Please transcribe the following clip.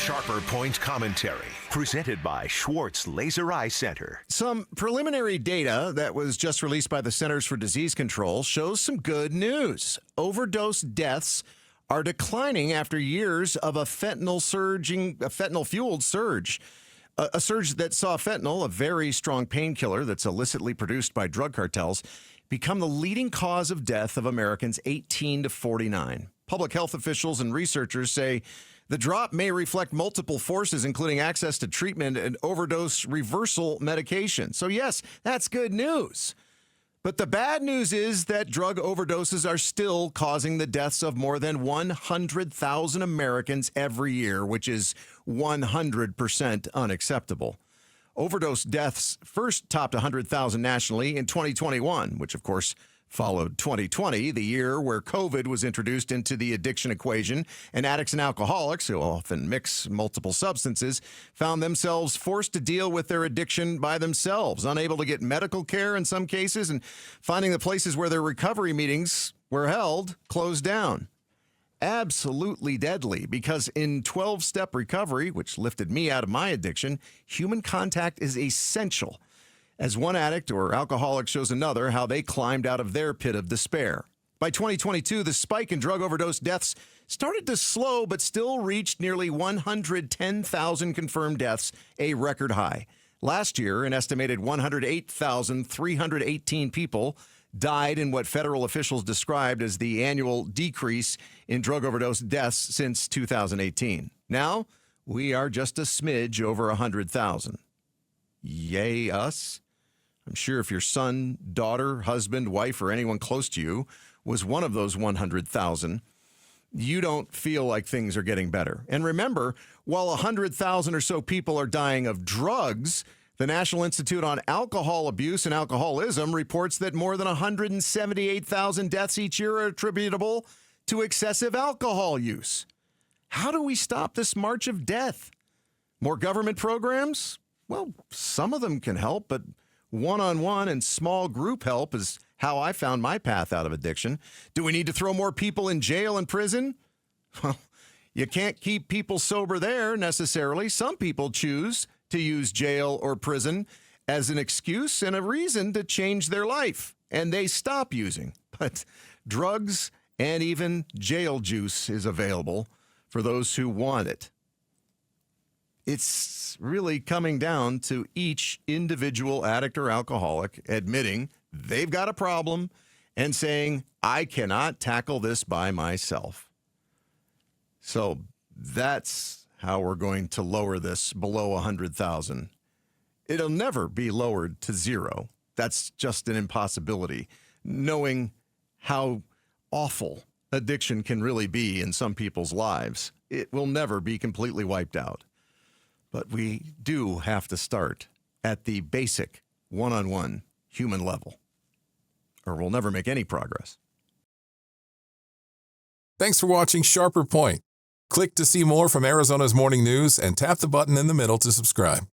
Sharper Point Commentary, presented by Schwartz Laser Eye Center. Some preliminary data that was just released by the Centers for Disease Control shows some good news. Overdose deaths are declining after years of a fentanyl-fueled surge. A surge that saw fentanyl, a very strong painkiller that's illicitly produced by drug cartels, become the leading cause of death of Americans 18 to 49. Public health officials and researchers say the drop may reflect multiple forces, including access to treatment and overdose reversal medication. So yes, that's good news. But the bad news is that drug overdoses are still causing the deaths of more than 100,000 Americans every year, which is 100% unacceptable. Overdose deaths first topped 100,000 nationally in 2021, which of course followed 2020, the year where COVID was introduced into the addiction equation, and addicts and alcoholics, who often mix multiple substances, found themselves forced to deal with their addiction by themselves, unable to get medical care in some cases, and finding the places where their recovery meetings were held closed down. Absolutely deadly, because in 12-step recovery, which lifted me out of my addiction, human contact is essential. As one addict or alcoholic shows another how they climbed out of their pit of despair. By 2022, the spike in drug overdose deaths started to slow, but still reached nearly 110,000 confirmed deaths, a record high. Last year, an estimated 108,318 people died in what federal officials described as the annual decrease in drug overdose deaths since 2018. Now, we are just a smidge over 100,000. Yay, us? I'm sure if your son, daughter, husband, wife, or anyone close to you was one of those 100,000, you don't feel like things are getting better. And remember, while 100,000 or so people are dying of drugs, the National Institute on Alcohol Abuse and Alcoholism reports that more than 178,000 deaths each year are attributable to excessive alcohol use. How do we stop this march of death? More government programs? Well, some of them can help, but one-on-one and small group help is how I found my path out of addiction. Do we need to throw more people in jail and prison? Well, you can't keep people sober there necessarily. Some people choose to use jail or prison as an excuse and a reason to change their life, and they stop using. But drugs and even jail juice is available for those who want it. It's really coming down to each individual addict or alcoholic admitting they've got a problem and saying, I cannot tackle this by myself. So that's how we're going to lower this below 100,000. It'll never be lowered to zero. That's just an impossibility, knowing how awful addiction can really be in some people's lives. It will never be completely wiped out. But we do have to start at the basic one-on-one human level, or we'll never make any progress. Thanks for watching Sharper Point. Click to see more from Arizona's Morning News and tap the button in the middle to subscribe.